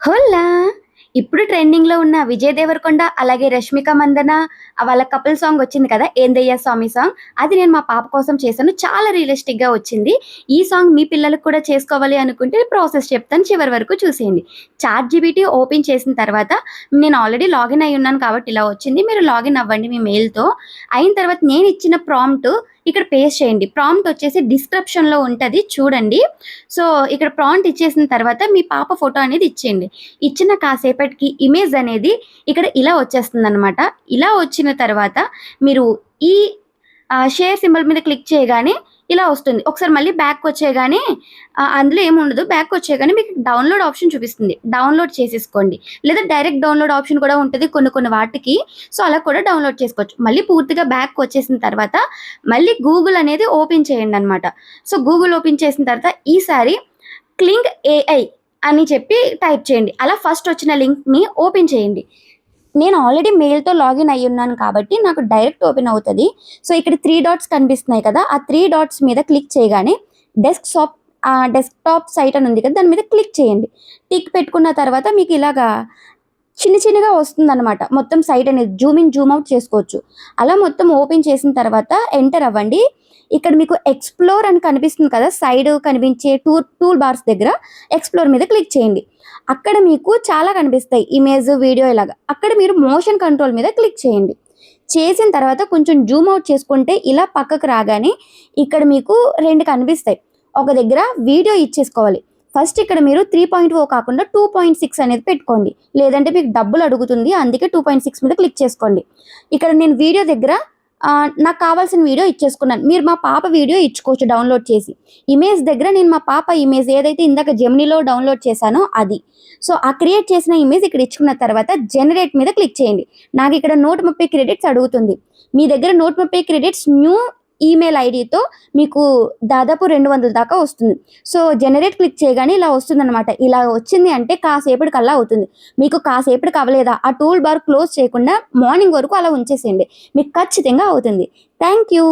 హోలా! ఇప్పుడు ట్రెండింగ్‌లో ఉన్న విజయ్ దేవరకొండ, అలాగే రష్మిక మందన వాళ్ళ కపుల్ సాంగ్ వచ్చింది కదా! 'ఏందయ్య స్వామి' సాంగ్. అది నేను మా పాప కోసం చేశాను. చాలా రియలిస్టిక్‌గా వచ్చింది. ఈ సాంగ్ మీ పిల్లలకి కూడా చేసుకోవాలి అనుకుంటే ప్రాసెస్ చెప్తాను. చివరి వరకు చూసేయండి. చాట్‌జీపీటీ ఓపెన్ చేసిన తర్వాత నేను ఆల్రెడీ లాగిన్ అయ్యి ఉన్నాను కాబట్టి ఇలా వచ్చింది. మీరు లాగిన్ అవ్వండి మీ మెయిల్‌తో. అయిన తర్వాత నేను ఇచ్చిన ప్రాంప్ట్ ఇక్కడ పేస్ట్ చేయండి. ప్రాంప్ట్ వచ్చేసి డిస్క్రిప్షన్‌లో ఉంటది చూడండి. సో, ఇక్కడ ప్రాంప్ట్ ఇచ్చేసిన తర్వాత మీ పాప ఫోటో అనేది ఇచ్చేయండి. ఇచ్చిన కాసేపటికి ఇమేజ్ అనేది ఇక్కడ ఇలా వచ్చేస్తుందనమాట. ఇలా వచ్చిన తర్వాత మీరు ఈ షేర్ సింబల్ మీద క్లిక్ చేయగానే ఇలా వస్తుంది. ఒకసారి మళ్ళీ బ్యాక్‌కొచ్చేయగానే అందులో ఏముండదు. బ్యాక్‌కొచ్చేయగానే మీకు డౌన్‌లోడ్ ఆప్షన్ చూపిస్తుంది. డౌన్‌లోడ్ చేసేసుకోండి. లేదా డైరెక్ట్ డౌన్‌లోడ్ ఆప్షన్ కూడా ఉంటది కొన్ని కొన్ని వాటికి. సో, అలా కూడా డౌన్‌లోడ్ చేసుకోవచ్చు. మళ్ళీ పూర్తిగా బ్యాక్‌కొచ్చేసిన తర్వాత మళ్ళీ గూగుల్ అనేది ఓపెన్ చేయండనమాట. సో, గూగుల్ ఓపెన్ చేసిన తర్వాత ఈసారి క్లింగ్ ఏఐ అని చెప్పి టైప్ చేయండి. అలా ఫస్ట్ వచ్చిన లింక్‌ని ఓపెన్ చేయండి. నేను ఆల్రెడీ మెయిల్‌తో లాగిన్ అయ్యున్నాను కాబట్టి నాకు డైరెక్ట్ ఓపెన్ అవుతది. సో, ఇక్కడ 3 డాట్స్ కనిపిస్తున్నాయి కదా! ఆ 3 డాట్స్ మీద క్లిక్ చేయగానే డెస్క్‌టాప్ సైట్ అని ఉంది కదా! దాని మీద క్లిక్ చేయండి. టిక్ పెట్టుకున్న తర్వాత మీకు ఇలాగా చిన్న చిన్నగా వస్తుందనమాట. మొత్తం సైట్ అనేది జూమ్ ఇన్, జూమ్ ఔట్ చేసుకోవచ్చు. అలా మొత్తం ఓపెన్ చేసిన తర్వాత ఎంటర్ అవ్వండి. ఇక్కడ మీకు ఎక్స్‌ప్లోర్ అని కనిపిస్తుంది కదా! సైడ్ కనిపించే టూల్ బార్స్ దగ్గర ఎక్స్‌ప్లోర్ మీద క్లిక్ చేయండి. అక్కడ మీకు చాలా కనిపిస్తాయి. ఇమేజ్, వీడియో ఇలాగా. అక్కడ మీరు మోషన్ కంట్రోల్ మీద క్లిక్ చేయండి. చేసిన తర్వాత కొంచెం జూమ్ ఔట్ చేసుకుంటే ఇలా పక్కకు రాగానే ఇక్కడ మీకు 2 కనిపిస్తాయి. ఒక దగ్గర వీడియో ఇచ్చేసుకోవాలి. ఫస్ట్ ఇక్కడ మీరు 3.0 కాకుండా 2.6 అనేది పెట్టుకోండి. లేదంటే మీకు డబ్బులు అడుగుతుంది. అందుకే 2.6 మీద క్లిక్ చేసుకోండి. ఇక్కడ నేను వీడియో దగ్గర నాకు కావాల్సిన వీడియో ఇచ్చేసుకున్నాను. మీరు మా పాప వీడియో ఇచ్చుకోవచ్చు డౌన్‌లోడ్ చేసి. ఇమేజ్ దగ్గర నేను మా పాప ఇమేజ్ ఏదైతే ఇందాక జెమినీలో డౌన్‌లోడ్ చేశానో అది. సో, ఆ క్రియేట్ చేసిన ఇమేజ్ ఇక్కడ ఇచ్చుకున్న తర్వాత జనరేట్ మీద క్లిక్ చేయండి. నాకిక్కడ 130 క్రెడిట్స్ అడుగుతుంది. మీ దగ్గర 130 క్రెడిట్స్ న్యూ ఈమెయిల్ ఐడీతో మీకు దాదాపు 200 దాకా వస్తుంది. సో, జనరేట్ క్లిక్ చేయగానే ఇలా వస్తుందనమాట. ఇలా వచ్చింది అంటే కాసేపటికల్లా అవుతుంది. మీకు కాసేపటికి అవ్వలేదా ఆ టూల్ బార్ క్లోజ్ చేయకుండా మార్నింగ్ వరకు అలా ఉంచేసేయండి. మీకు ఖచ్చితంగా అవుతుంది. Thank you.